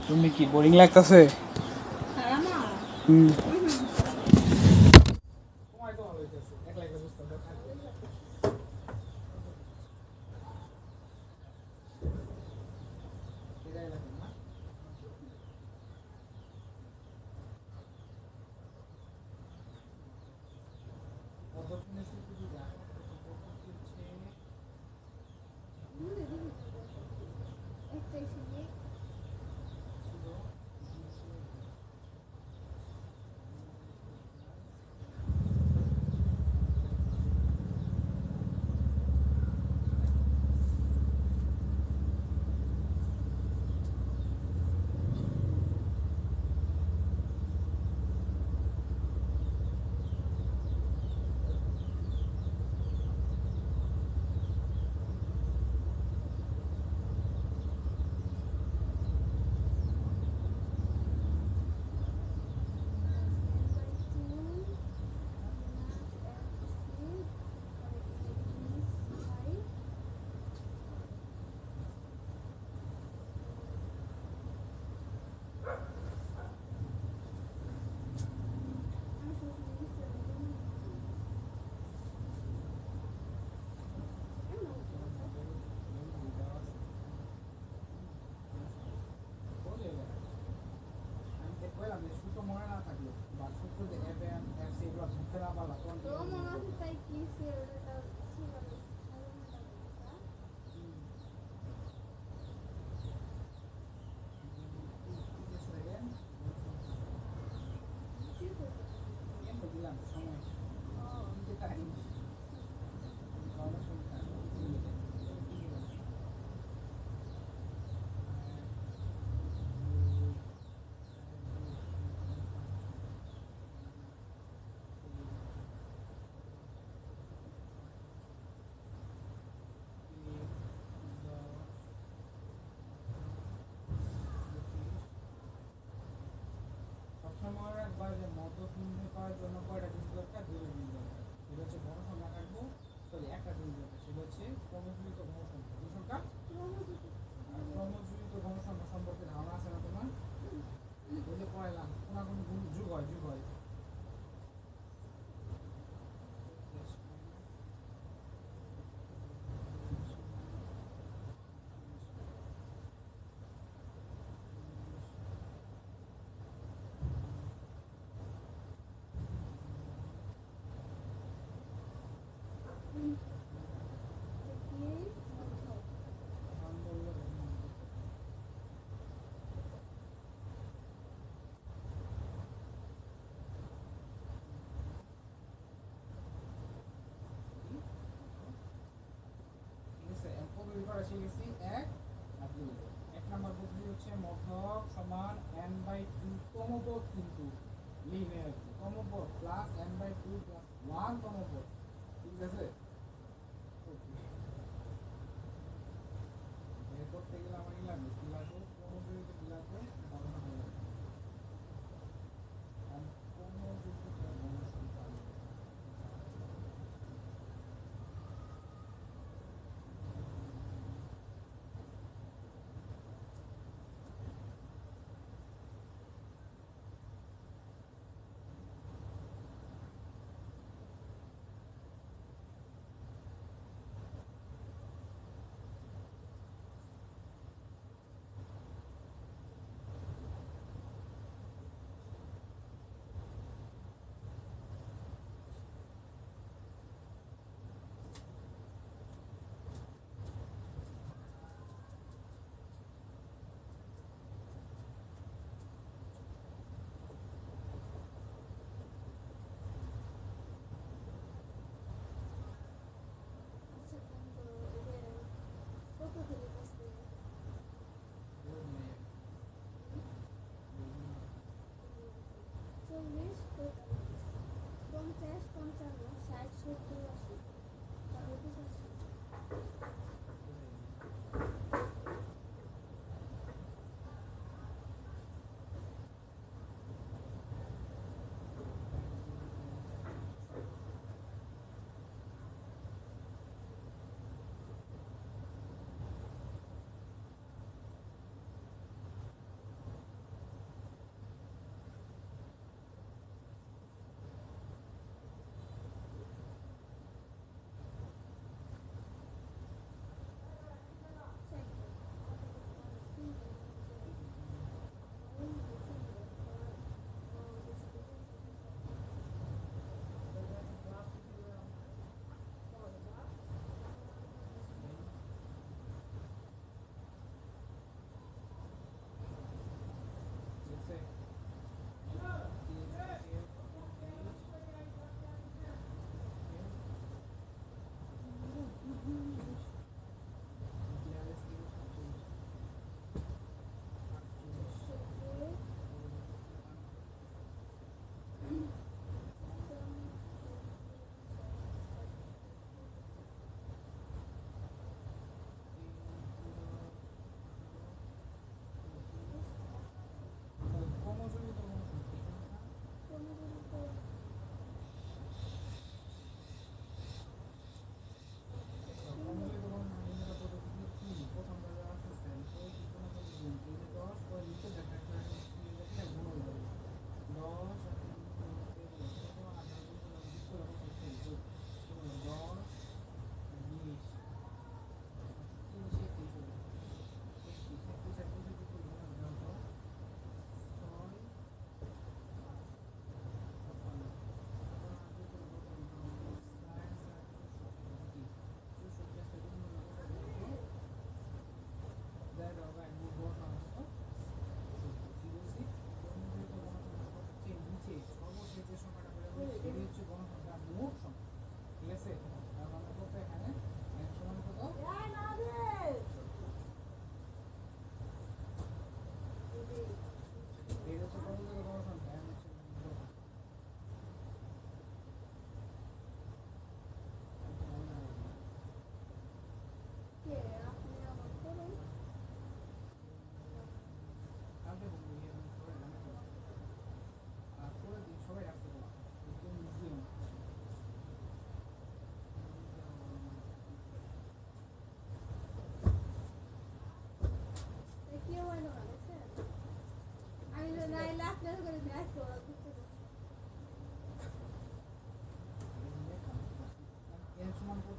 তুমি কি বোরিং লাগতেছে? হুম।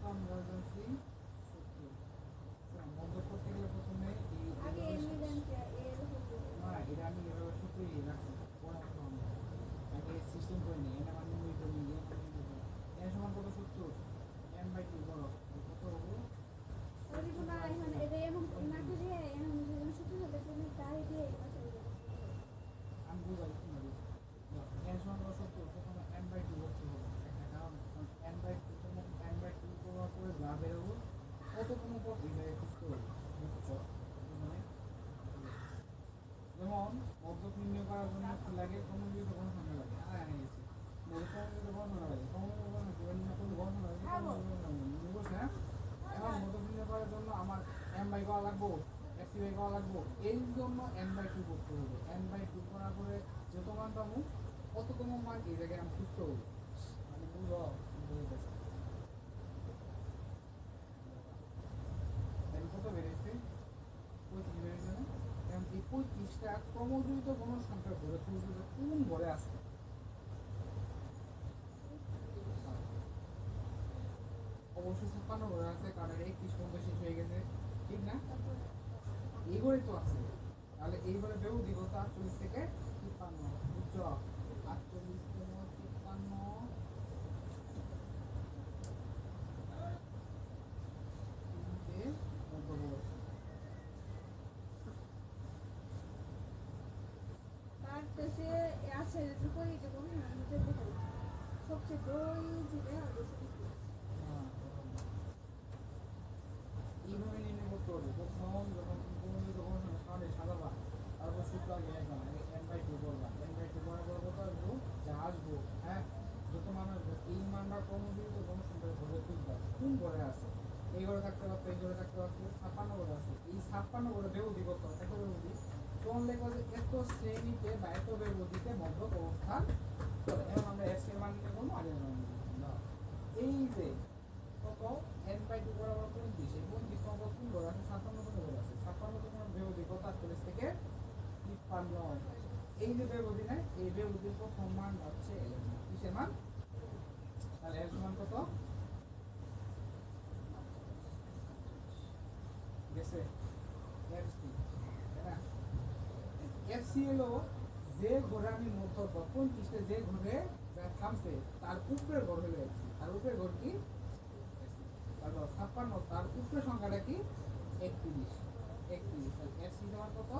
কনভার্জেন্সি সূত্র মধ্যক করতে গেলে প্রথমে এই আগে এমনি দেন কি এর হতো না এটা আমি এভাবে সূত্রই রাখছি পড়াশোনা আমি সিস্টেম করে নিই এনে মানে নিই তো নিই এন সমান কত সূত্র এন বাই টু বড় কত হবো তাহলে তো না এখন এটা এমন না করে এখন যেমন শুধু হবে তুমি তাই দিয়ে এই পাশে আমি বুঝাই কি বলি এন সমান কত সূত্র প্রথমে এন বাই টু করতে হবে একটা কারণ N by two N by two করার পরে যা বেরোবো কত কোনো পথ এটাকে খুঁজতে হবে মানে যেমন মধ্যক নির্ণয় করার জন্য কি লাগে ক্রমযুক্ত গণসংখ্যা লাগে গেছি ক্রমযুক্ত গণসংখ্যা লাগে বুঝছে এখন মধ্যক নির্ণয় করার জন্য আমার এম বাই করা লাগবো এসি বাই করা লাগবো এই জন্য এন বাই টু করতে হবে এন বাই টু করার পরে যত মান পাবো কততম মান এই জায়গায় আমি খুঁজতে হবে মানে বুঝো কত বেড়েছে 35 বেড়েছে না এখন এই 35টা ক্রমযুক্ত গণসংখ্যা ঘরে খুঁজতে কোন ঘরে আছে অবশ্যই 56 ঘরে আছে কারণ 31 পর্যন্ত শেষ হয়ে গেছে ঠিক না এই ঘরে তো আছে তাহলে এই ঘরে বেউ দিব তো 48 থেকে 53 বুঝছো 48 থেকে 53 তার পেছে আছে উপরে যে কোনো আমাদের দেখো সবচেয়ে দই দিবে আর বেশি এইভাবে নির্ণয় করতে হবে প্রথম যখন যখন সামনে সাজাবা তারপর সূত্র আগে একদম এন বাই টু করবা এন বাই টু করার পর কত আসবো যা আসবো হ্যাঁ যত মান আসবে এই মানটা ক্রমযুক্ত গণসংখ্যার ঘরে খুঁজবা কোন ঘরে আছে এই ঘরে থাকতে পারতো এই ঘরে থাকতে পারতো 56 ঘরে আছে এই 56 ঘরে বেউদি কত এত বেউদি কোন লেখা যে এত শ্রেণীতে বা এত বেউদিতে মধ্যক অবস্থান করে এখন আমরা এস এর মান নিতে কোনো আগে এই যে কত এন বাই টু বরাবর 25 এই 25 নম্বর কোন ঘর আছে 57 নম্বর ঘর আছে 56 নম্বর বেউদি কত 48 থেকে 53 এই যে বেউদি না এই বেউদির প্রথম মান হচ্ছে কিসের মান তাহলে এর সমান কত গেছে এফসি তাই না এফসি হলো যে ঘরে আমি মধ্য 25টা যে ঘরে যা থামছে তার উপরের ঘর হলো এফসি তার উপরের ঘর কি তারপর 56 তার উপরের সংখ্যাটা কি 31 তাহলে এফসি সমান কত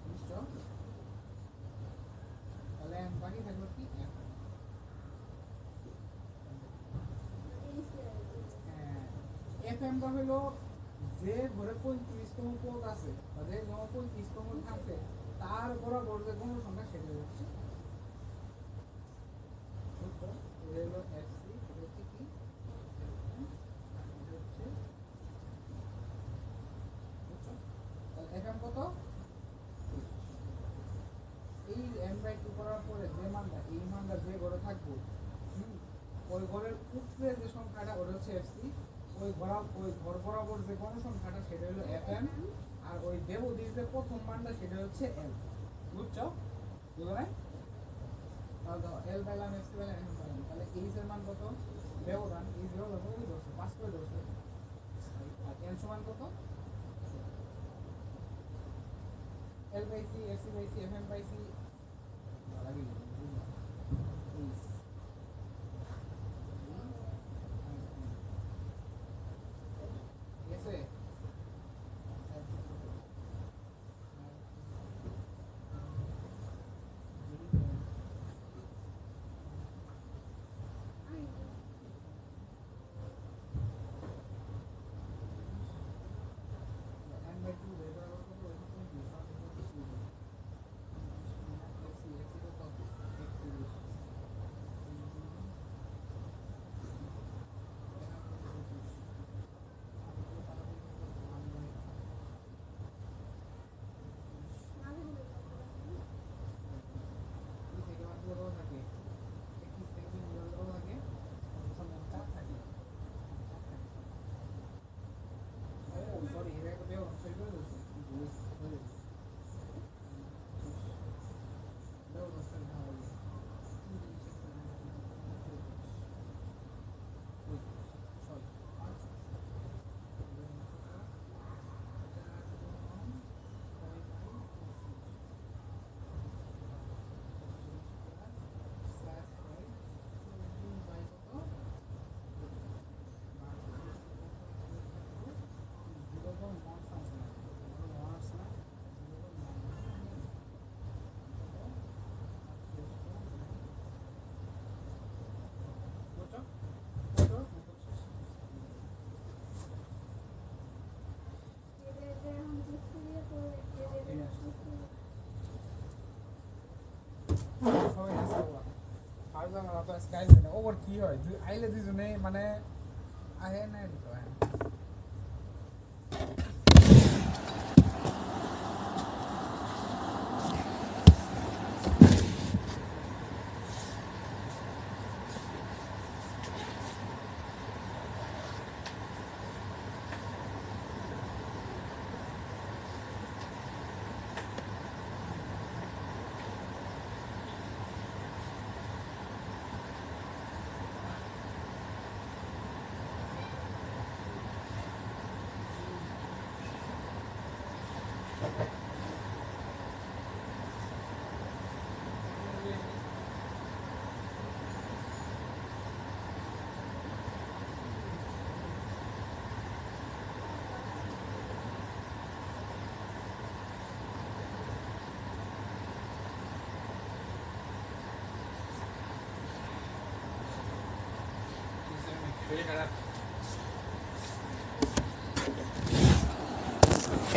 বুঝছো তাহলে বাকি থাকলো কি এফএমটা হলো যে ঘরে 35তম পদ আছে বা যে 35তম থাকছে তার বরাবর যে কোনো সংখ্যা সেটা হচ্ছে বুঝছো এটা হলো এফসি এটা হচ্ছে কি হচ্ছে বুঝছো তাহলে এফএম কত এই এম বাই টু করার পরে যে মানটা এই মানটা যে ঘরে থাকবো ওই ঘরের উপরে যে সংখ্যাটা ওটা হচ্ছে এফসি ওই ঘর বরাবর যে গণসংখ্যাটা সেটা হলো এফএম আর ওই দেবদির যে প্রথম মানটা সেটা হচ্ছে এল বুঝছো বুঝলো না এল পেলাম এফসি পেলাম এফএম পেলাম তাহলে এইচ এর মান কত ব্যবধান এই ব্যবধান ওই ধরছে 5 করে ধরছে আর এল সমান কত L by C FC by C FM by C লাগি গেছে কাইলে না ওভার কি হয় আইলে দুজনে মানে আহে না তো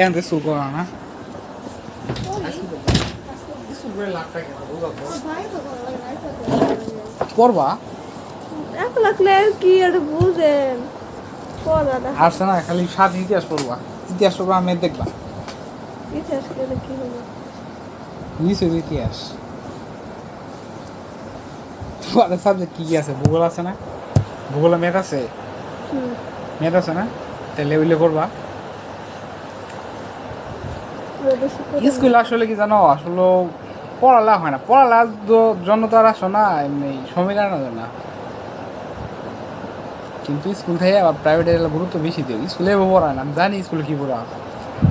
এখন তো স্কুল করা না স্কুল করে লাখ টাকা পড়বা এত লাগলে কি আর বুঝেন পড়া না আসছে না খালি সাত ইতিহাস পড়বা আমি দেখবা ইতিহাস করে কি হলো নিশ্চয় ইতিহাস তোমাদের সাবজেক্ট কি কি আছে ভূগোল আছে না ভূগোলে ম্যাথ আছে ম্যাথ আছে না তাহলে ওইলে করবা স্কুল আসলে কি জানো আসলে পড়ালা হয় না পড়ালা জন্য তো আর আসো না এমনি সময় কাটানোর না কিন্তু স্কুল থেকে আবার প্রাইভেট এর গুরুত্ব বেশি দিও স্কুলে পড়ায় না আমি জানি স্কুলে কি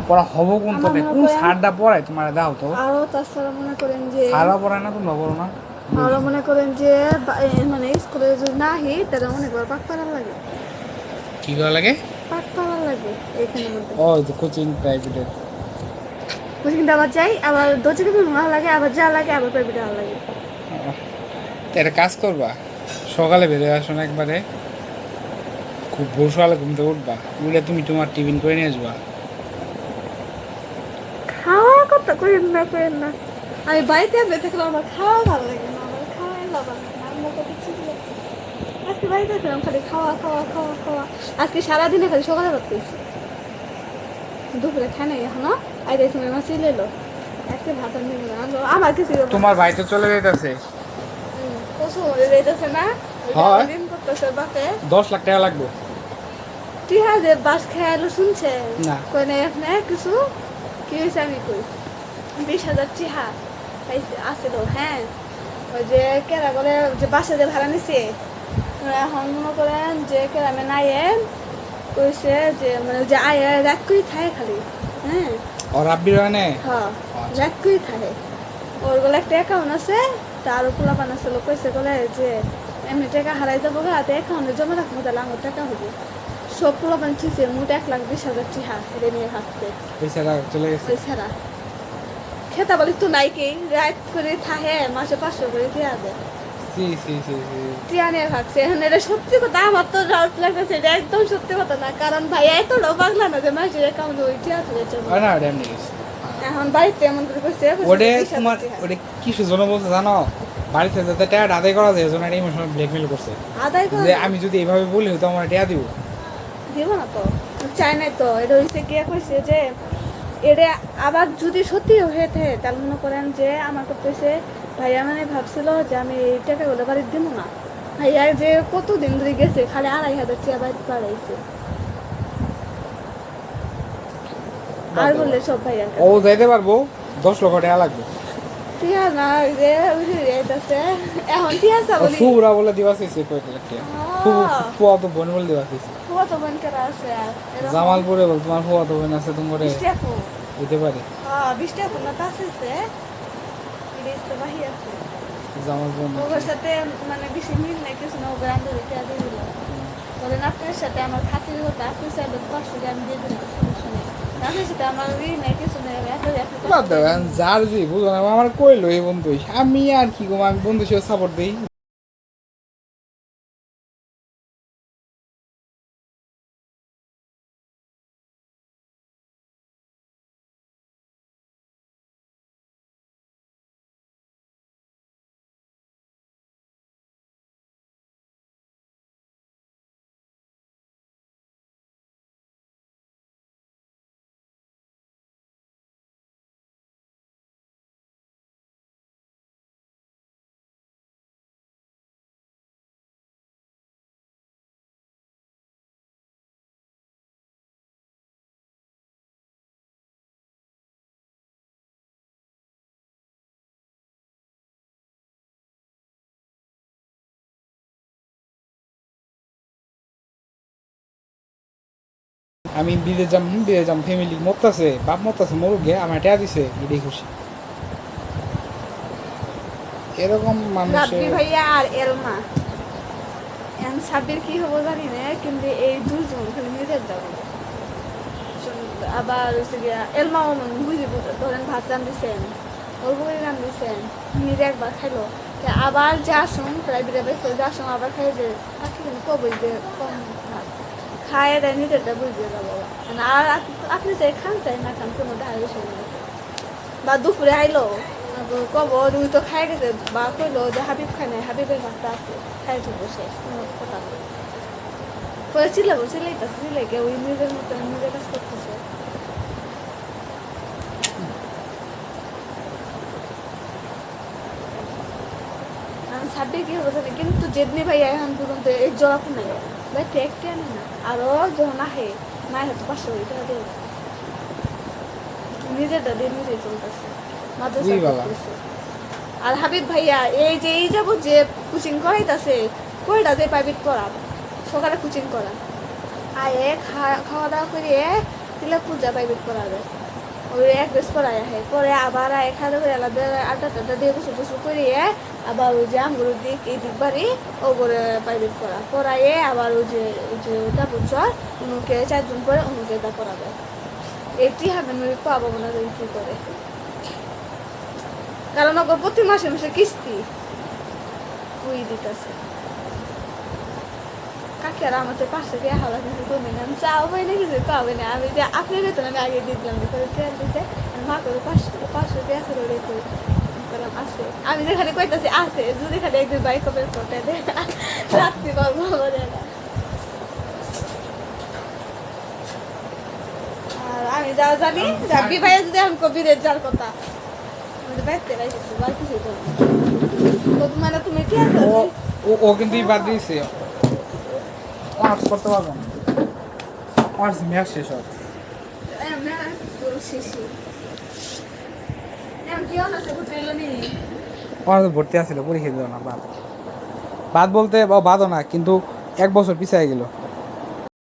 পড়া হবো কোন পথে কোন স্যারটা পড়ায় তোমার দাও তো আরো তাছাড়া মনে করেন যে স্যাররা পড়ায় না তোমরা পড়ো না আরো মনে করেন যে মানে স্কুলে যদি না হি তাহলে মনে করো পাক পাড়া লাগে কি করা লাগে পাক পাড়া লাগে এখানে মধ্যে ও কোচিং প্রাইভেটের কোচিংটা আবার যাই আবার দোচকে ভালো লাগে আবার যা লাগে আবার প্রাইভেটে ভালো লাগে একটা কাজ করবা সকালে বেরিয়ে আসো না একবারে খুব ভোর সকালে ঘুম থেকে উঠবা উঠে তুমি তোমার টিফিন করে নিয়ে আসবা খাওয়া কথা করেন না আমি বাড়িতে থাকলে আমার খাওয়া ভালো লাগে না আমার খাওয়াই ভালো লাগে না আমার কত কিছু আজকে বাড়িতে ছিলাম খালি খাওয়া খাওয়া খাওয়া খাওয়া আজকে সারাদিনে খালি সকালে করতেছি দুপুরে খাই নাই এখনো আই দেখছি মাছ চলে এলো আজকে ভাত আনলো আমার কিছু তোমার ভাই তো চলে যাইতেছে কসু হয়ে যাইতেছে না হয়। দিন করতেছে বাপে 10 লাখ টাকা লাগবে তুই হ্যাঁ যে বাস খেয়ালো শুনছে না। কই না এখানে কিছু কি হয়েছে আমি কই 20,000 টিহা আসছিল হ্যাঁ ওই যে কেরা করে যে বাসা যে ভাড়া নিছে এখন মনে করেন যে কেরামে নাইয়ে কইছে যে মানে যে আয় রাত করে থাকে খালি হ্যাঁ আর আব্বির মানে হ্যাঁ রাত করে থাকে ওর বলে একটা অ্যাকাউন্ট আছে তার পোলা বানাচ্ছে লোক কইছে বলে যে এমনি টাকা হারাই যাবো হাতে অ্যাকাউন্টে জমা রাখবো তাহলে আমার টাকা হবে সব পোলা বান ঠিকছে মোট 1,20,000 টিহা এটা নিয়ে হাঁটতে পয়সা চলে গেছে এছাড়া খেতা বলি তো নাই কি রাত করে থাকে মাসে 500 করে টিয়া দেয় সি টিয়া নিয়ে ভাগছে এখন এটা সত্যি কথা আমার তো ডাউট লাগতেছে এটা একদম সত্যি কথা না কারণ ভাই এতটাও বাংলা না যে মাসের অ্যাকাউন্টে ওই টিয়া তুলেছে হয় না ওটা এমনি গেছে এখন বাড়িতে এমন করে কইছে ওটা তোমার ওটা কিসের জন্য বলতে জানো বাড়িতে যাতে টাকা আদায় করা যায় এজন্য একটা ইমোশনাল ব্ল্যাকমেল করছে আদায় করে যে আমি যদি এইভাবে বলি তো আমার টাকা দিব দিব না তো চাই নাই তো এটা হইছে কে কইছে যে এটা আবার যদি সত্যি হয়ে থাকে তাহলে মনে করেন যে আমার কইছে ভাইয়া মানে ভাবছিল যে আমি এই টাকাগুলো বাড়ি দিব না ভাইয়া যে কতদিন ধরে গেছে খালি 2,500 টাকা বাড়ি বাড়াইছে আর বললে সব ভাইয়া ও যাইতে পারবো 10 লক্ষ টাকা লাগবে টিয়া না যে উঠে যাইতেছে এখন টিয়া বলি ফুরা বলে দিবা চাইছে কয়েক লাখ টাকা ফুয়া তো বোন বলে দিবা চাইছে কত বোন করা আছে আর জামালপুরে বল তোমার ফুয়া তো বোন আছে তোমার দিতে পারে হ্যাঁ 20 টাকা না আছে এটা তো বাহি আছে জামালপুর ওর সাথে মানে বেশি মিল নাই কিছু না ওগুলো আমি রেখে দিয়ে দিলাম বলেন আপনার সাথে আমার খাতির হতো আপনি চাইবেন 500 টাকা আমি দিয়ে দিলাম সমস্যা নেই আপনার সাথে আমার নাই কিছু নেই যার যে বুঝো না আমার কইলো এই বন্ধু আমি আর কি গো আমি বন্ধু সে সাপোর্ট দিই আমি বিদেশ যাম ফ্যামিলি মরতাছে বাপ মরতাছে মরুক গে আমার টেয়া দিছে এটাই খুশি এরকম মানুষের রাব্বি ভাইয়া আর এলমা এখন সাব্বির কি হবো জানি না কিন্তু এই দুজন খালি নিজের যাবো আবার হচ্ছে গিয়া এলমাও বুঝি ধরেন ভাত রান্ধিছেন অল্প করে রান্ধিছেন নিজে একবার খাইলো আবার যা আসুন প্রাইভেটে বেসে যা আসুন আবার খাই যে তাকে কিন্তু কবই যে কম ভাত খায় দেয় নিজেরটা বুঝিয়ে যাবো আর আপনি যে খান চাই না খান কোনো দেখা বিষয় নেই বা দুপুরে আইলো কব তুই তো খাই গেছে বা কইলো যে হাবিব খাই নাই হাবিবের ভাতটা আছে খাই তো বসে কোনো কথা নেই পরে চিল্লাবো চিল্লাইতেছে চিল্লাইকে ওই নিজের মতো নিজের কাজ করতেছে আমি সাব্বির কি হবে জানি কিন্তু জেদনি ভাই এখন পর্যন্ত এই জড়াপু নাই ভাই ট্যাগটি আনে না আরো যখন আহে মায়ের হাতে 500 টাকা দেবে নিজেরটা দিয়ে নিজেই চলতেছে মাদ্রাসা করতেছে আর হাবিব ভাইয়া এই যে এই যাবো যে কোচিং করাইতেছে কয়টা যে প্রাইভেট পড়া সকালে কোচিং করা আয়ে খাওয়া দাওয়া করিয়ে তিলে পূজা প্রাইভেট পড়াবে ওই এক বেশ পড়ায় আহে পরে আবার খাওয়া করে আলাদা আড্ডা দিয়ে বসে বসে করিয়ে আবার ওই যে আমগুলো দিক এই দিক বাড়ি ও করে প্রাইভেট পড়া পড়াইয়ে আবার ওই যে ওটা বছর উনুকে 4 জন পরে উনুকে এটা পড়াবে এটি হবে নয় পাবো না কি করে কারণ ওকে প্রতি মাসে মাসে কিস্তি ওই দিতেছে কাকের আমাদের 500 টাকা হাওলা কিন্তু কমে না আমি চাও পাই না কিছু পাবে না আমি যে আপনি যেতেন আমি আগে দিয়ে দিলাম করে ট্রেন দিতে মা করে 500 টাকা আছে রেখে আছে আমি যেখানে কইতাছি আছে যদি খালি একদিন বাইক হবে ফটো দে রাত্রি পারবো বলে না আর আমি যা জানি রাব্বি ভাইয়া যদি আমি কবিরের যার কথা আমি বাইতে রাইছি বার কিছু তো মানে তুমি কি আছো ও কিন্তু বাদ দিয়েছে অনার্স করতে পারবো না অনার্স মেয়াদ শেষ হবে অনার্স ভর্তি আসছিল পরীক্ষা দিল না বাদ বলতে বাদও না কিন্তু 1 বছর পিছিয়ে গেল